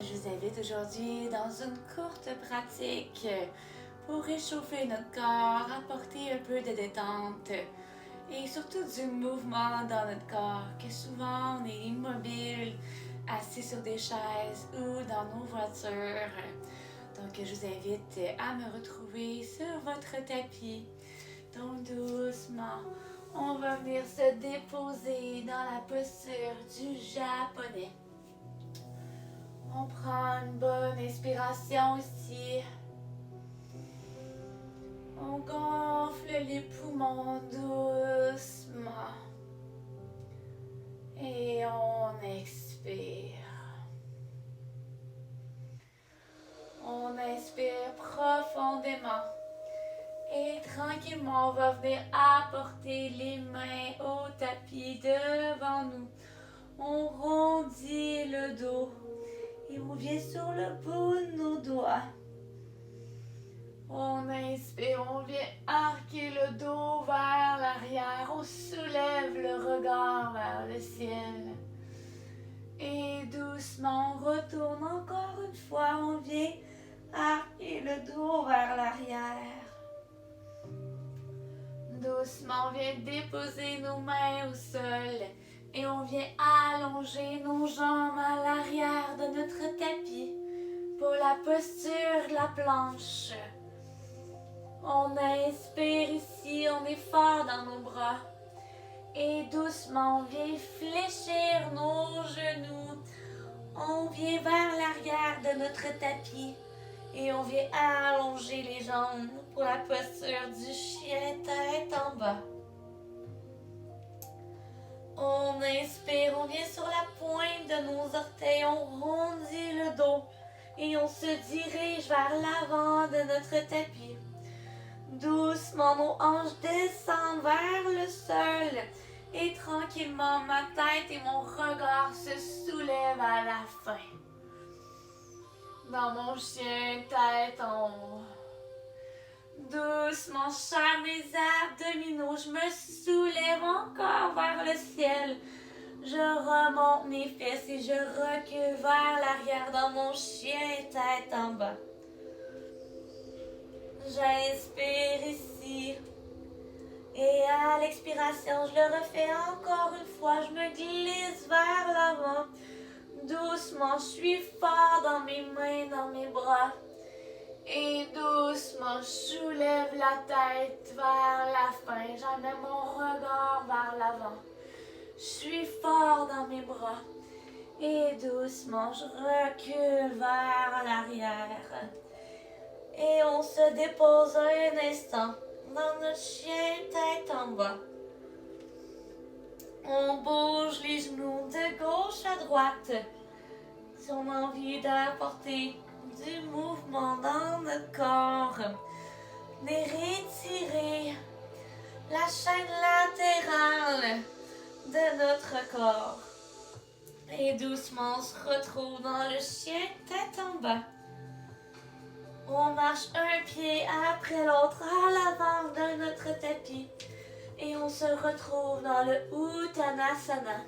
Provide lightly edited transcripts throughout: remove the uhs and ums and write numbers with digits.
Je vous invite aujourd'hui dans une courte pratique pour réchauffer notre corps, apporter un peu de détente et surtout du mouvement dans notre corps, que souvent on est immobile, assis sur des chaises ou dans nos voitures. Donc je vous invite à me retrouver sur votre tapis. Donc doucement, on va venir se déposer dans la posture du japonais. On prend une bonne inspiration ici. On gonfle les poumons doucement. Et on expire. On inspire profondément. Et tranquillement, on va venir apporter les mains au tapis devant nous. On rondit le dos. Et on vient sur le bout de nos doigts. On inspire, on vient arquer le dos vers l'arrière. On soulève le regard vers le ciel. Et doucement, on retourne encore une fois. On vient arquer le dos vers l'arrière. Doucement, on vient déposer nos mains au sol. Et on vient allonger nos jambes à l'arrière de notre tapis pour la posture de la planche. On inspire ici, on est fort dans nos bras. Et doucement, on vient fléchir nos genoux. On vient vers l'arrière de notre tapis. Et on vient allonger les jambes pour la posture du chien tête en bas. On inspire, on vient sur la pointe de nos orteils, on rondit le dos et on se dirige vers l'avant de notre tapis. Doucement, nos hanches descendent vers le sol et tranquillement, ma tête et mon regard se soulèvent à la fin. Dans mon chien tête en haut. Doucement, je serre mes abdominaux, je me soulève encore vers le ciel. Je remonte mes fesses et je recule vers l'arrière dans mon chien tête en bas. J'inspire ici. Et à l'expiration, je le refais encore une fois. Je me glisse vers l'avant. Doucement, je suis fort dans mes mains, dans mes bras. Et doucement, je soulève la tête vers la fin. J'amène mon regard vers l'avant. Je suis fort dans mes bras. Et doucement, je recule vers l'arrière. Et on se dépose un instant dans notre chien tête en bas. On bouge les genoux de gauche à droite. Si on a envie d'apporter du mouvement dans notre corps. Venez retirer la chaîne latérale de notre corps. Et doucement, on se retrouve dans le chien tête en bas. On marche un pied après l'autre à l'avant de notre tapis. Et on se retrouve dans le Uttanasana.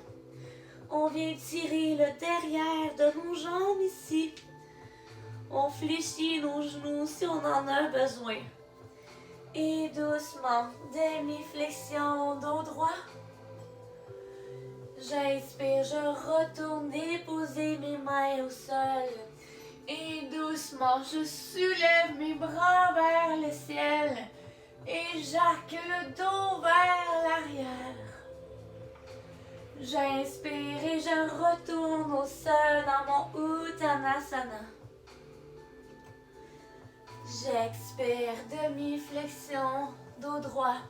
On vient tirer le derrière de nos jambes ici. On fléchit nos genoux si on en a besoin. Et doucement, demi-flexion dos droit. J'inspire, je retourne déposer mes mains au sol. Et doucement, je soulève mes bras vers le ciel. Et j'arque le dos vers l'arrière. J'inspire et je retourne au sol dans mon Uttanasana. J'expire, demi-flexion, dos droit.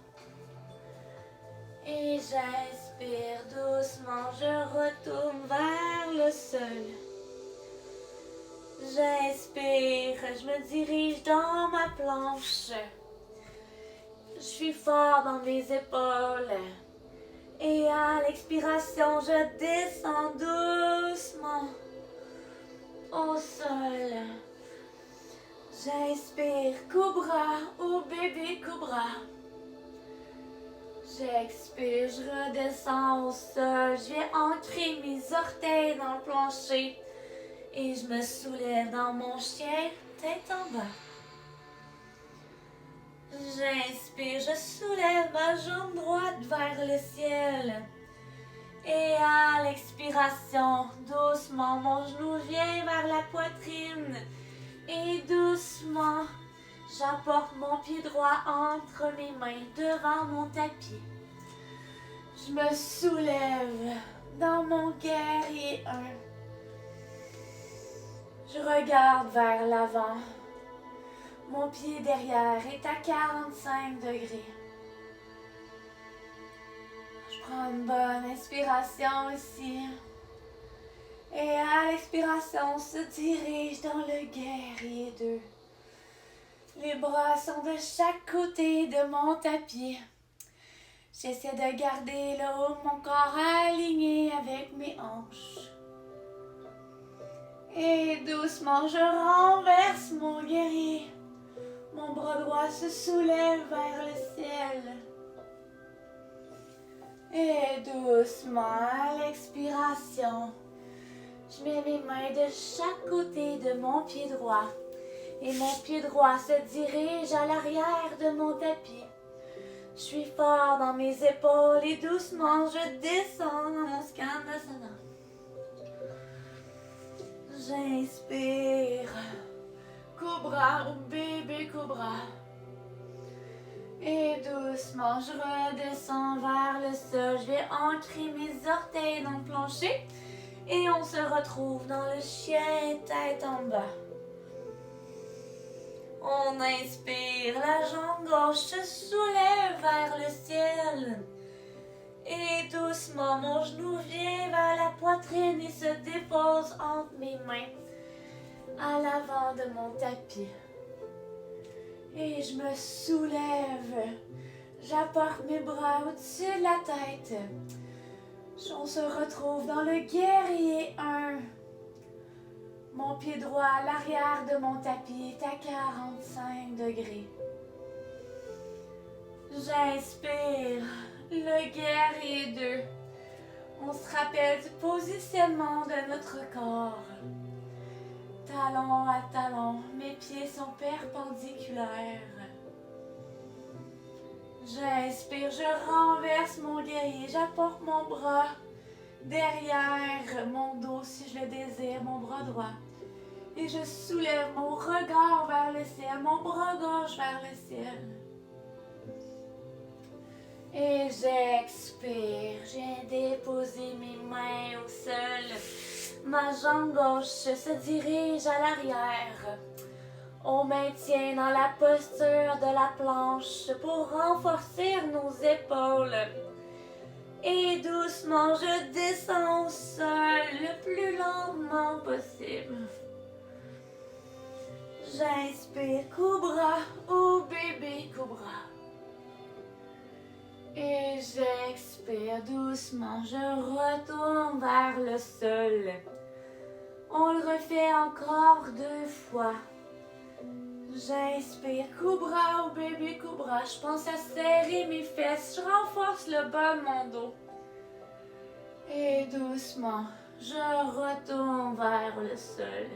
Et j'inspire doucement, je retourne vers le sol. J'inspire, je me dirige dans ma planche. Je suis fort dans mes épaules. Et à l'expiration, je descends doucement au sol. J'inspire, cobra ou bébé cobra. J'expire, je redescends au sol. Je viens ancrer mes orteils dans le plancher. Et je me soulève dans mon chien, tête en bas. J'inspire, je soulève ma jambe droite vers le ciel. Et à l'expiration, doucement, mon genou vient vers la poitrine. Et doucement, j'apporte mon pied droit entre mes mains devant mon tapis. Je me soulève dans mon guerrier 1. Je regarde vers l'avant. Mon pied derrière est à 45 degrés. Je prends une bonne inspiration ici. Et à l'expiration, on se dirige dans le guerrier 2. Les bras sont de chaque côté de mon tapis. J'essaie de garder le haut de mon corps aligné avec mes hanches. Et doucement, je renverse mon guerrier. Mon bras droit se soulève vers le ciel. Et doucement, à l'expiration, je mets mes mains de chaque côté de mon pied droit. Et mon pied droit se dirige à l'arrière de mon tapis. Je suis fort dans mes épaules et doucement, je descends dans mon Skandasana. J'inspire. Cobra ou bébé cobra. Et doucement, je redescends vers le sol. Je vais ancrer mes orteils dans le plancher. Et on se retrouve dans le chien tête en bas. On inspire, la jambe gauche se soulève vers le ciel. Et doucement, mon genou vient vers la poitrine et se dépose entre mes mains à l'avant de mon tapis. Et je me soulève. J'apporte mes bras au-dessus de la tête. On se retrouve dans le guerrier 1. Mon pied droit à l'arrière de mon tapis est à 45 degrés. J'inspire, le guerrier 2. On se rappelle du positionnement de notre corps. Talon à talon, mes pieds sont perpendiculaires. J'inspire, je renverse mon guerrier, j'apporte mon bras derrière mon dos si je le désire, mon bras droit. Et je soulève mon regard vers le ciel, mon bras gauche vers le ciel. Et j'expire, j'ai déposé mes mains au sol. Ma jambe gauche se dirige à l'arrière. On maintient dans la posture de la planche pour renforcer nos épaules. Et doucement, je descends au sol le plus lentement possible. J'inspire, cobra ou bébé cobra. Et j'expire doucement, je retourne vers le sol. On le refait encore 2 fois. J'inspire, cobra ou bébé cobra. Je pense à serrer mes fesses, je renforce le bas de mon dos. Et doucement, je retourne vers le sol.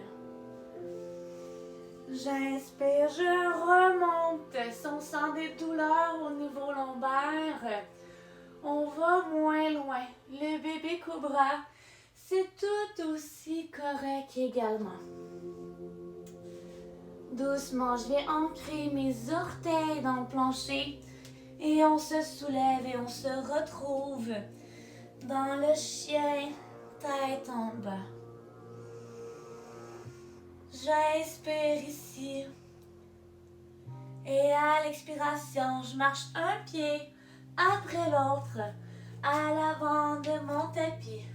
J'inspire, je remonte. Si on sent des douleurs au niveau lombaire, on va moins loin. Le bébé cobra, c'est tout aussi correct également. Doucement, je vais ancrer mes orteils dans le plancher et on se soulève et on se retrouve dans le chien tête en bas. J'inspire ici et à l'expiration, je marche un pied après l'autre à l'avant de mon tapis.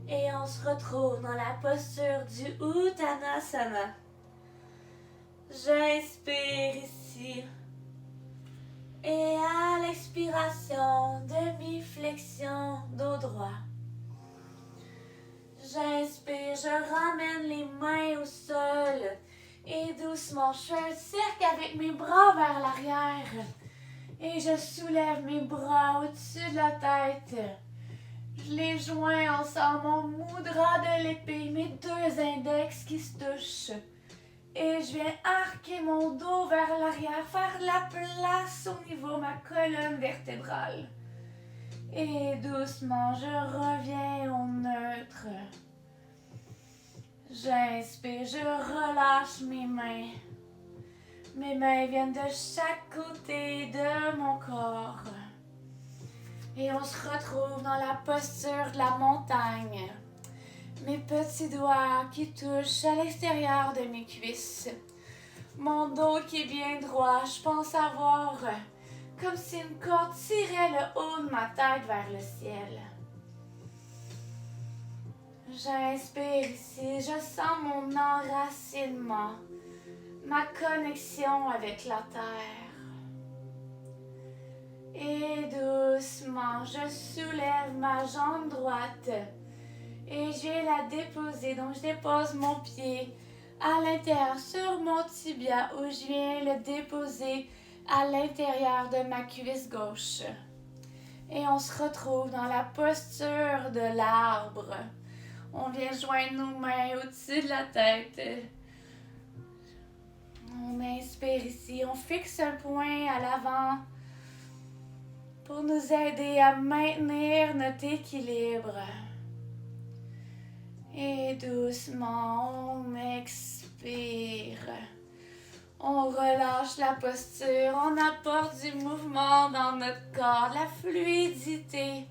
Et on se retrouve dans la posture du Uttanasana. J'inspire ici. Et à l'expiration, demi-flexion dos droit. J'inspire, je ramène les mains au sol. Et doucement, je fais un cercle avec mes bras vers l'arrière. Et je soulève mes bras au-dessus de la tête. Je les joins ensemble en mudra de l'épée, mes deux index qui se touchent. Et je viens arquer mon dos vers l'arrière, faire de la place au niveau de ma colonne vertébrale. Et doucement, je reviens au neutre. J'inspire, je relâche mes mains. Mes mains viennent de chaque côté de mon corps. Et on se retrouve dans la posture de la montagne. Mes petits doigts qui touchent à l'extérieur de mes cuisses. Mon dos qui est bien droit, je pense avoir comme si une corde tirait le haut de ma tête vers le ciel. J'inspire ici, je sens mon enracinement, ma connexion avec la terre. Et doucement, je soulève ma jambe droite et je vais la déposer. Donc, je dépose mon pied à l'intérieur sur mon tibia où je viens le déposer à l'intérieur de ma cuisse gauche. Et on se retrouve dans la posture de l'arbre. On vient joindre nos mains au-dessus de la tête. On inspire ici, on fixe un point à l'avant pour nous aider à maintenir notre équilibre. Et doucement, on expire. On relâche la posture, on apporte du mouvement dans notre corps, de la fluidité.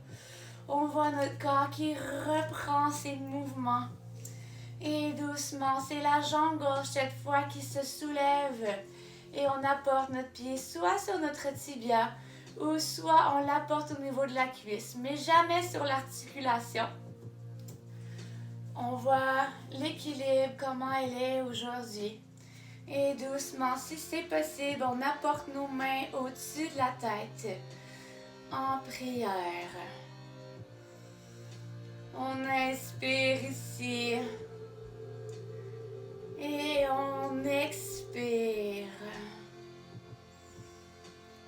On voit notre corps qui reprend ses mouvements. Et doucement, c'est la jambe gauche cette fois qui se soulève. Et on apporte notre pied soit sur notre tibia, ou soit on l'apporte au niveau de la cuisse, mais jamais sur l'articulation. On voit l'équilibre, comment elle est aujourd'hui. Et doucement, si c'est possible, on apporte nos mains au-dessus de la tête en prière. On inspire ici et on expire.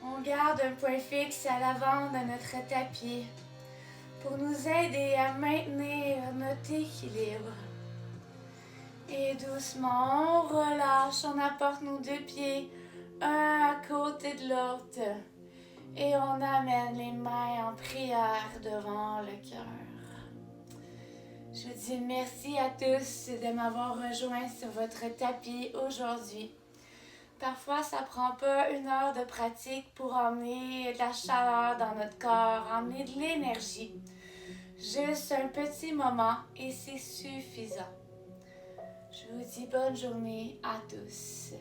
On garde un point fixe à l'avant de notre tapis pour nous aider à maintenir notre équilibre. Et doucement, on relâche, on apporte nos deux pieds, un à côté de l'autre. Et on amène les mains en prière devant le cœur. Je vous dis merci à tous de m'avoir rejoint sur votre tapis aujourd'hui. Parfois, ça prend pas 1 heure de pratique pour emmener de la chaleur dans notre corps, emmener de l'énergie. Juste un petit moment et c'est suffisant. Je vous dis bonne journée à tous.